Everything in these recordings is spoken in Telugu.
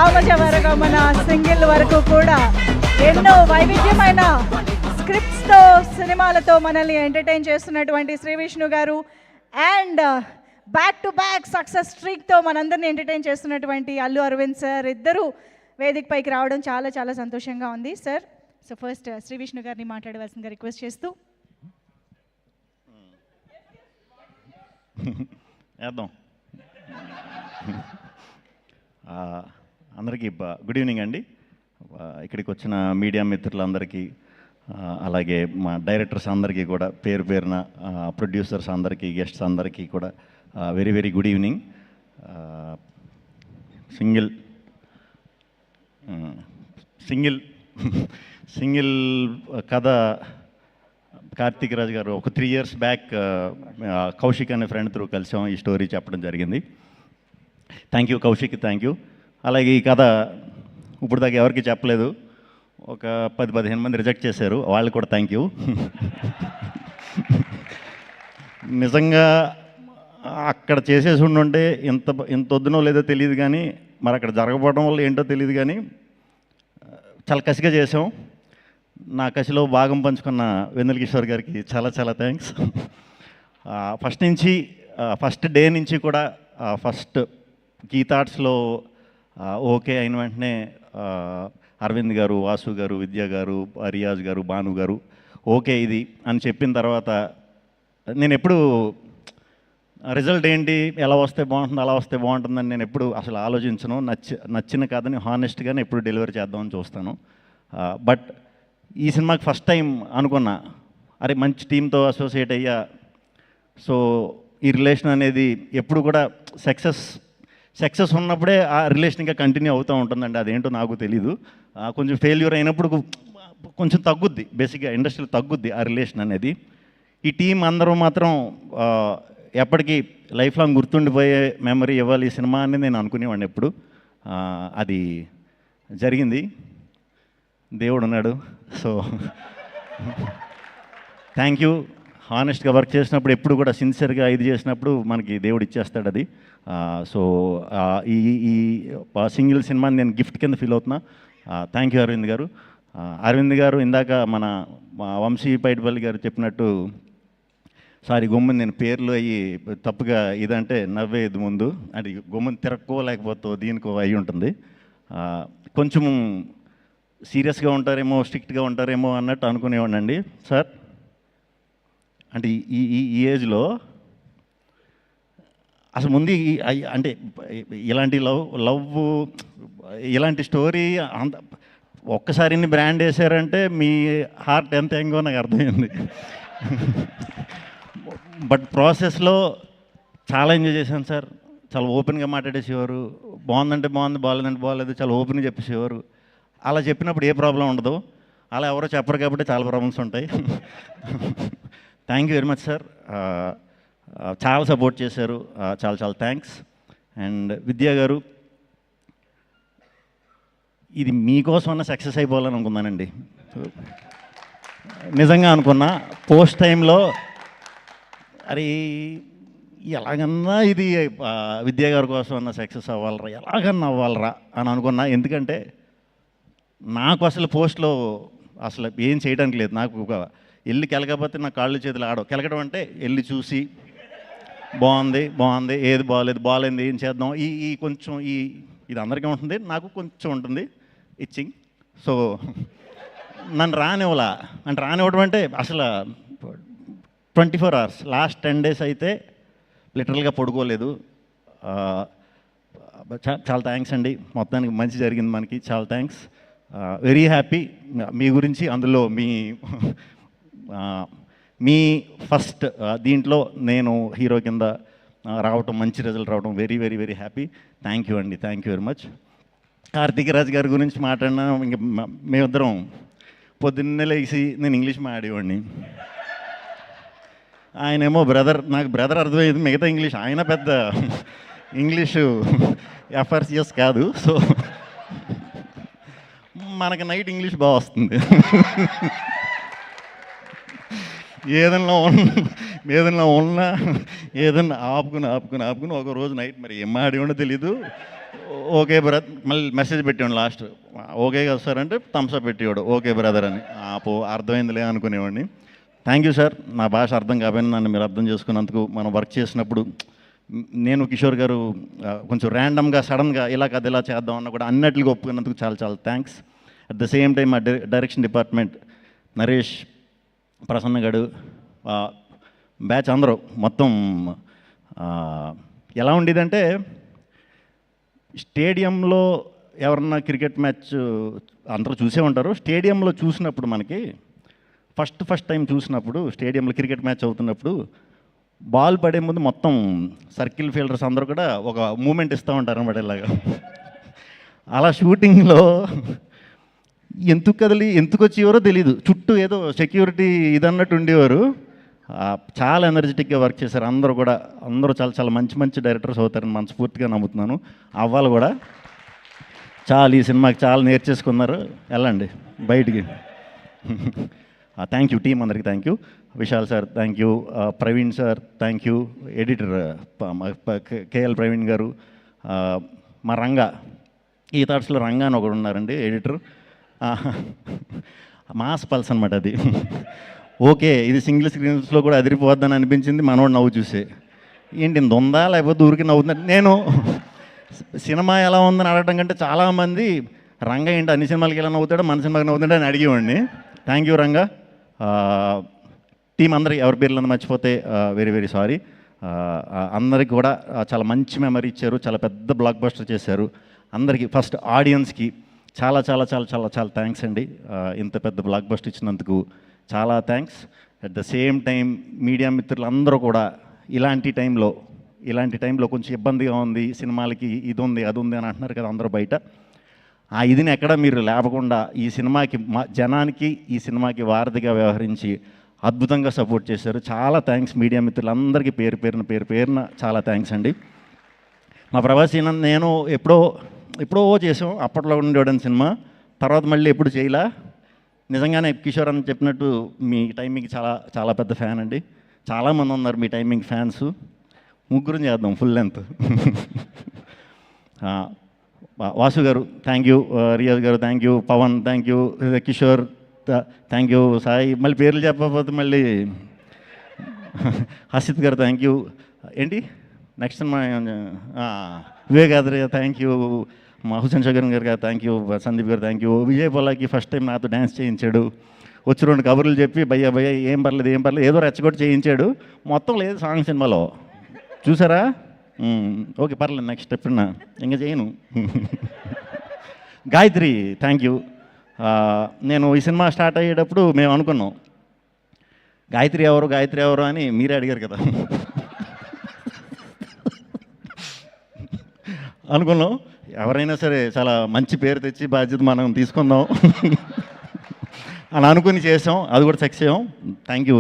రామజ వరకు మన సింగిల్ వరకు కూడా ఎన్నో వైవిధ్యమైన స్క్రిప్ట్స్తో సినిమాలతో మనల్ని ఎంటర్టైన్ చేస్తున్నటువంటి శ్రీ విష్ణు గారు and back to back success స్ట్రీక్తో మనందరినీ ఎంటర్టైన్ చేస్తున్నటువంటి అల్లు అరవింద్ సార్ ఇద్దరు వేదిక పైకి రావడం చాలా చాలా సంతోషంగా ఉంది sir. So first Shri Vishnu గారిని మాట్లాడవలసిందిగా రిక్వెస్ట్ చేస్తూ వేద్దాం. అందరికీ గుడ్ ఈవినింగ్ అండి. ఇక్కడికి వచ్చిన మీడియా మిత్రులందరికీ, అలాగే మా డైరెక్టర్స్ అందరికీ కూడా పేరు పేరున, ప్రొడ్యూసర్స్ అందరికీ, గెస్ట్స్ అందరికీ కూడా very very good evening. Single కథ కార్తీక్ రాజ్ గారు ఒక 3 years బ్యాక్ కౌశిక్ అనే ఫ్రెండ్ త్రూ కలిసాం, ఈ స్టోరీ చెప్పడం జరిగింది. Thank you Kaushik, thank you. అలాగే ఈ కథ ఇప్పుడు దాకా ఎవరికి చెప్పలేదు, ఒక 10-15 మంది రిజెక్ట్ చేశారు, వాళ్ళు కూడా థ్యాంక్ యూ. నిజంగా అక్కడ చేసేసి ఉండుంటే ఇంత వద్దునో లేదో తెలియదు, కానీ మరి అక్కడ జరగకపోవడం వల్ల ఏంటో తెలియదు, కానీ చాలా కసిగా చేసాం. నా కసిలో భాగం పంచుకున్న వెన్నెల కిషోర్ గారికి చాలా చాలా థ్యాంక్స్. ఫస్ట్ డే నుంచి కూడా ఫస్ట్ గీతార్ట్స్లో ఓకే అయిన వెంటనే అరవింద్ గారు, వాసు గారు, విద్య గారు, రియాజ్ గారు, భాను గారు ఓకే ఇది అని చెప్పిన తర్వాత నేను ఎప్పుడు రిజల్ట్ ఏంటి, ఎలా వస్తే బాగుంటుంది, అలా వస్తే బాగుంటుందని నేను ఎప్పుడు అసలు ఆలోచించను. నచ్చిన కథని హానెస్ట్గానే ఎప్పుడు డెలివరీ చేద్దామని చూస్తాను. బట్ ఈ సినిమాకి ఫస్ట్ టైం అనుకున్నా, అరే మంచి టీంతో అసోసియేట్ అయ్యా, సో ఈ రిలేషన్ అనేది ఎప్పుడు కూడా సక్సెస్ ఉన్నప్పుడే ఆ రిలేషన్ ఇంకా కంటిన్యూ అవుతూ ఉంటుందండి. అదేంటో నాకు తెలీదు. కొంచెం ఫెయిల్యూర్ అయినప్పుడు కొంచెం తగ్గుద్ది, బేసిక్గా ఇండస్ట్రీలో తగ్గుద్ది ఆ రిలేషన్ అనేది. ఈ టీం అందరూ మాత్రం ఎప్పటికీ లైఫ్ లాంగ్ గుర్తుండిపోయే మెమరీ ఇవ్వాలి ఈ సినిమా అని నేను అనుకునేవాడిని ఎప్పుడు. అది జరిగింది, దేవుడు ఉన్నాడు. So thank you. హానెస్ట్గా వర్క్ చేసినప్పుడు ఎప్పుడు కూడా సిన్సియర్గా ఇది చేసినప్పుడు మనకి దేవుడు ఇచ్చేస్తాడు అది. సో ఈ సింగిల్ సినిమాని నేను గిఫ్ట్ కింద ఫీల్ అవుతున్నా. థ్యాంక్ యూ అరవింద్ గారు. అరవింద్ గారు ఇందాక మన వంశీ పైటిపల్లి గారు చెప్పినట్టు, సారీ గొమ్మని నేను పేర్లు అయ్యి తప్పుగా ఇదంటే నవ్వేది ముందు, అది గొమ్మని తిరక్కో లేకపోతే దీనికో అయి ఉంటుంది. కొంచెం సీరియస్గా ఉంటారేమో, స్ట్రిక్ట్గా ఉంటారేమో అన్నట్టు అనుకునేవాడిని అండి సార్. అంటే ఈ ఏజ్లో అసలు ముందు అంటే ఇలాంటి లవ్ ఇలాంటి స్టోరీ అంత ఒక్కసారి ఇన్ని బ్రాండ్ వేసారంటే మీ హార్ట్ ఎంత ఎంగో నాకు అర్థమైంది. బట్ ప్రాసెస్లో చాలా ఎంజాయ్ చేశాను సార్. చాలా ఓపెన్గా మాట్లాడేసేవారు, బాగుందంటే బాగుంది, బాగాలేదంటే బాగాలేదు, చాలా ఓపెన్గా చెప్పేసేవారు. అలా చెప్పినప్పుడు ఏ ప్రాబ్లం ఉండదు, అలా ఎవరో చెప్పరు కాబట్టి చాలా ప్రాబ్లమ్స్ ఉంటాయి. Thank you very much sir. చాలా సపోర్ట్ చేశారు, చాలా చాలా థ్యాంక్స్. అండ్ విద్యా గారు, ఇది మీకోసమన్నా సక్సెస్ అయిపోవాలని అనుకున్నానండి. నిజంగా అనుకున్నా. పోస్ట్ టైంలో అరే ఎలాగన్నా ఇది విద్యా గారి కోసం అన్న సక్సెస్ అవ్వాలరా, ఎలాగన్నా అవ్వాలరా అని అనుకున్నా. ఎందుకంటే నాకు అసలు పోస్ట్లో అసలు ఏం చేయడానికి లేదు. నాకు ఒక వెళ్ళి కెలకపోతే నా కాళ్ళు చేతులు ఆడవు. కెలకడం అంటే వెళ్ళి చూసి బాగుంది, ఏది బాగాలేదు, ఏం చేద్దాం, ఈ కొంచెం ఇది అందరికీ ఉంటుంది, నాకు కొంచెం ఉంటుంది ఇచ్చింగ్. సో నన్ను రానివ్వడం అంటే అసలు 24 hours, లాస్ట్ 10 days అయితే లిటరల్గా పడుకోలేదు. చాలా థ్యాంక్స్ అండి. మొత్తానికి మంచి జరిగింది మనకి, చాలా థ్యాంక్స్. Very happy. మీ గురించి అందులో మీ ఫస్ట్ దీంట్లో నేను హీరో కింద రావటం, మంచి రిజల్ట్ రావడం very very very happy. Thank you అండి, thank you very much. Karthik Raj గారి గురించి మాట్లాడినా, ఇంక మేమిద్దరం పొద్దున్నే లేచి నేను ఇంగ్లీష్ మాట్లాడేవాడిని, ఆయనేమో నాకు బ్రదర్ అర్థమయ్యేది, మిగతా ఇంగ్లీష్ ఆయన పెద్ద ఇంగ్లీషు ఎఫ్ఆర్సిఎస్ కాదు. సో మనకి నైట్ ఇంగ్లీష్ బాగా వస్తుంది. ఏదన్నా ఉన్నా ఏదన్నా ఆపుకుని ఒక రోజు నైట్ మరి ఏం ఆడేవాడో తెలీదు, ఓకే బ్రదర్, మళ్ళీ మెసేజ్ పెట్టాడు లాస్ట్, ఓకే కదా సార్ అంటే థమ్స్అప్ పెట్టేవాడు ఓకే బ్రదర్ అని. అర్థమైందిలే అనుకునేవాడిని. థ్యాంక్ యూ సార్, నా భాష అర్థం కాకపోయినా నన్ను మీరు అర్థం చేసుకున్నందుకు. మనం వర్క్ చేసినప్పుడు నేను కిషోర్ గారు కొంచెం ర్యాండమ్గా సడన్గా ఇలా కాదు ఇలా చేద్దాం అన్న కూడా అన్నట్లుగా ఒప్పుకున్నందుకు చాలా చాలా thanks. At the same time మా డైరెక్షన్ డిపార్ట్మెంట్ నరేష్, ప్రసన్న గడు, బ్యాచ్ అందరూ మొత్తం ఎలా ఉండేదంటే స్టేడియంలో ఎవరన్నా క్రికెట్ మ్యాచ్ అందరూ చూసే ఉంటారు. స్టేడియంలో చూసినప్పుడు మనకి ఫస్ట్ టైం చూసినప్పుడు స్టేడియంలో క్రికెట్ మ్యాచ్ అవుతున్నప్పుడు బాల్ పడే ముందు మొత్తం సర్కిల్ ఫీల్డర్స్ అందరూ కూడా ఒక మూమెంట్ ఇస్తూ ఉంటారు అన్నమాట ఇలాగా. అలా షూటింగ్లో ఎందుకు వచ్చేవారో తెలీదు, చుట్టూ ఏదో సెక్యూరిటీ ఇదన్నట్టు ఉండేవారు. చాలా ఎనర్జెటిక్గా వర్క్ చేశారు అందరూ కూడా. అందరూ చాలా చాలా మంచి డైరెక్టర్స్ అవుతారని మనస్ఫూర్తిగా నమ్ముతున్నాను. అవ్వాలి కూడా. చాలా ఈ సినిమాకి చాలా నేర్చేసుకున్నారు. వెళ్ళండి బయటికి. థ్యాంక్ యూ టీం అందరికీ, thank you. Vishal sir thank you, Praveen sir thank you, editor KL Praveen గారు, మా రంగా, ఈ థాట్స్లో రంగా అని ఒకడు ఉన్నారండి ఎడిటర్. మాస్ పల్స్ అనమాట అది. ఓకే, ఇది సింగిల్ స్క్రీన్స్లో కూడా అదిరిపోద్దని అనిపించింది మనోడు నవ్వు చూసే. ఏంటి ఇంత ఉందా లేకపోతే ఊరికి నవ్వుతుందా. నేను సినిమా ఎలా ఉందని అడగడం కంటే చాలామంది రంగా ఏంటి అన్ని సినిమాలకి ఎలా నవ్వుతాడో మన సినిమాకి నవ్వుతుంటే అని అడిగేవాడిని. Thank you Ranga. టీం అందరికి ఎవరి పేర్లను మర్చిపోతే వెరీ వెరీ సారీ. అందరికి కూడా చాలా మంచి మెమరీ ఇచ్చారు, చాలా పెద్ద బ్లాక్ బస్టర్ చేశారు. అందరికీ ఫస్ట్ ఆడియన్స్కి చాలా చాలా చాలా చాలా చాలా థ్యాంక్స్ అండి. ఇంత పెద్ద బ్లాక్ బస్టర్ ఇచ్చినందుకు చాలా thanks. At the same time media మిత్రులందరూ కూడా ఇలాంటి టైంలో కొంచెం ఇబ్బందిగా ఉంది, సినిమాలకి ఇది ఉంది అది ఉంది అని అంటున్నారు కదా అందరూ బయట. ఆ ఇదిని ఎక్కడ మీరు లేపకుండా ఈ సినిమాకి జనానికి ఈ సినిమాకి వారధిగా వ్యవహరించి అద్భుతంగా సపోర్ట్ చేశారు. చాలా థ్యాంక్స్ మీడియా మిత్రులందరికీ పేరు పేరున చాలా థ్యాంక్స్ అండి. మా ప్రభాస్ నేను ఎప్పుడో చేసాం, అప్పట్లో ఉండేవాడని సినిమా, తర్వాత మళ్ళీ ఎప్పుడు చేయలా. నిజంగానే కిషోర్ అని చెప్పినట్టు మీ టైమింగ్ చాలా చాలా పెద్ద ఫ్యాన్ అండి. చాలామంది ఉన్నారు మీ టైమింగ్ ఫ్యాన్స్. ముగ్గురు చేద్దాం ఫుల్ లెంత్. వాసు గారు thank you, Riyaz garu thank you, Pavan thank you, Kishore thank you, Sai మళ్ళీ పేర్లు చెప్పకపోతే మళ్ళీ హసిత్ గారు థ్యాంక్ యూ. ఏంటి next cinema Vivekadri thank you, మా Hussain Shagar garu thank you, Sandeep garu thank you. Vijay Polaki first time నాతో డ్యాన్స్ చేయించాడు. వచ్చి 2 కబుర్లు చెప్పి భయ్యా ఏం పర్లేదు ఏదో రెచ్చగొట్టి చేయించాడు. మొత్తం లేదు సాంగ్ సినిమాలో, చూసారా? ఓకే పర్లేదు, నెక్స్ట్ స్టెప్ ఇంకా చేయను. Gayatri thank you. నేను ఈ సినిమా స్టార్ట్ అయ్యేటప్పుడు మేము అనుకున్నాం గాయత్రి ఎవరు అని మీరే అడిగారు కదా. అనుకున్నాం ఎవరైనా సరే చాలా మంచి పేరు తెచ్చి బాధ్యత మనం తీసుకుందాం అని అనుకుని చేసాం. అది కూడా సక్సెస్ అయ్యాం. థ్యాంక్ యూ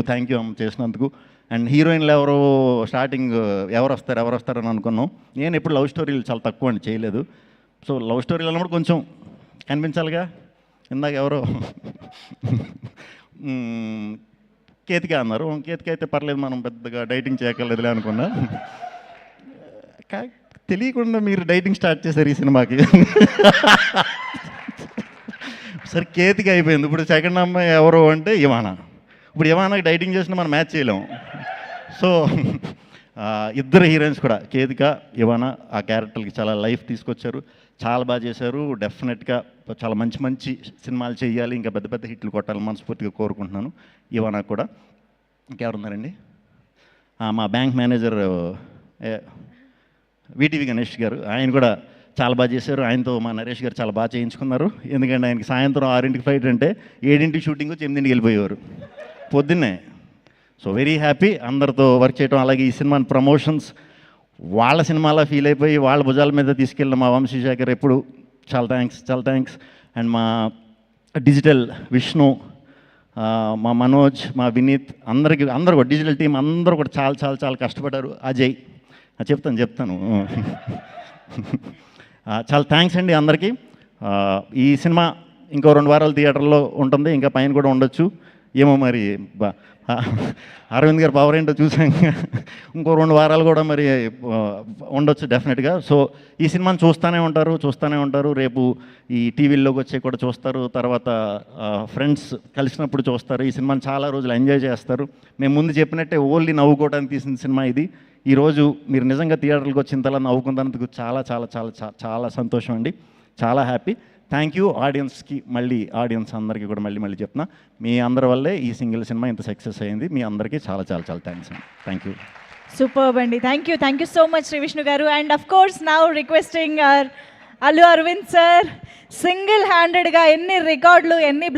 చేసినందుకు. అండ్ హీరోయిన్లు స్టార్టింగ్ ఎవరు వస్తారని అనుకున్నాం. నేను ఎప్పుడు లవ్ స్టోరీలు చాలా తక్కువ అండి చేయలేదు. సో లవ్ స్టోరీలు అన్నప్పుడు కొంచెం కనిపించాలిగా. ఇందాక ఎవరో కేతిక అన్నారు. కేతిక అయితే పర్లేదు, మనం పెద్దగా డైటింగ్ చేయక్కర్లేదులే అనుకున్నా. తెలియకుండా మీరు డైటింగ్ స్టార్ట్ చేశారు ఈ సినిమాకి. సరే కేతిక అయిపోయింది. ఇప్పుడు సెకండ్ అమ్మాయి ఎవరు అంటే ఇవానా. ఇప్పుడు ఇవానాకి డైటింగ్ చేసినా మనం మ్యాచ్ చేయలేం. సో ఇద్దరు హీరోయిన్స్ కూడా కేతిక, ఇవానా ఆ క్యారెక్టర్కి చాలా లైఫ్ తీసుకొచ్చారు, చాలా బాగా చేశారు. డెఫినెట్గా చాలా మంచి సినిమాలు చేయాలి, ఇంకా పెద్ద హిట్లు కొట్టాలని మనస్ఫూర్తిగా కోరుకుంటున్నాను. ఇవానా కూడా. ఇంకెవరున్నారండి? మా బ్యాంక్ మేనేజర్ వీటీవీ గణేష్ గారు, ఆయన కూడా చాలా బాగా చేశారు. ఆయనతో మా నరేష్ గారు చాలా బాగా చేయించుకున్నారు. ఎందుకంటే ఆయనకి సాయంత్రం 6ంటికి ఫ్లైట్ అంటే 7ంటికి షూటింగ్ వచ్చి 8ంటికి వెళ్ళిపోయేవారు పొద్దున్నే. సో వెరీ హ్యాపీ అందరితో వర్క్ చేయడం. అలాగే ఈ సినిమాని ప్రమోషన్స్ వాళ్ళ సినిమాలా ఫీల్ అయిపోయి వాళ్ళ భుజాల మీద తీసుకెళ్ళిన మా వంశీశేఖర్ ఎప్పుడు చాలా థ్యాంక్స్. అండ్ మా డిజిటల్ విష్ణు, మా మనోజ్, మా వినీత్, అందరూ కూడా డిజిటల్ టీం అందరూ కూడా చాలా కష్టపడ్డారు. అజయ్ చెప్తాను. చాలా థ్యాంక్స్ అండి అందరికీ. ఈ సినిమా ఇంకో 2 వారాలు థియేటర్లో ఉంటుంది, ఇంకా పైన కూడా ఉండొచ్చు. ఏమో మరి అరవింద్ గారు పవర్ ఏంటో చూసాక ఇంకో 2 వారాలు కూడా మరి ఉండొచ్చు డెఫినెట్గా. సో ఈ సినిమాని చూస్తూనే ఉంటారు. రేపు ఈ టీవీల్లోకి వచ్చి కూడా చూస్తారు. తర్వాత ఫ్రెండ్స్ కలిసినప్పుడు చూస్తారు. ఈ సినిమాని చాలా రోజులు ఎంజాయ్ చేస్తారు. మేము ముందు చెప్పినట్టే ఓన్లీ నవ్వుకోవడానికి తీసిన సినిమా ఇది. ఈరోజు మీరు నిజంగా థియేటర్లకు వచ్చినంతలా నవ్వుకున్నందుకు చాలా చాలా చాలా చాలా సంతోషం అండి. చాలా హ్యాపీ. థ్యాంక్ యూ ఆడియన్స్కి, ఆడియన్స్ అందరికీ కూడా మళ్ళీ చెప్తున్నా, మీ అందరి వల్లే ఈ సింగిల్ సినిమా ఇంత సక్సెస్ అయింది. మీ అందరికీ చాలా చాలా చాలా థ్యాంక్స్ అండి. Thank you. సూపర్బ్ అండి. Thank you so much Shri Vishnu గారు. And of course now requesting Allu Aravind sir, single హ్యాండెడ్గా ఎన్ని రికార్డులు, ఎన్ని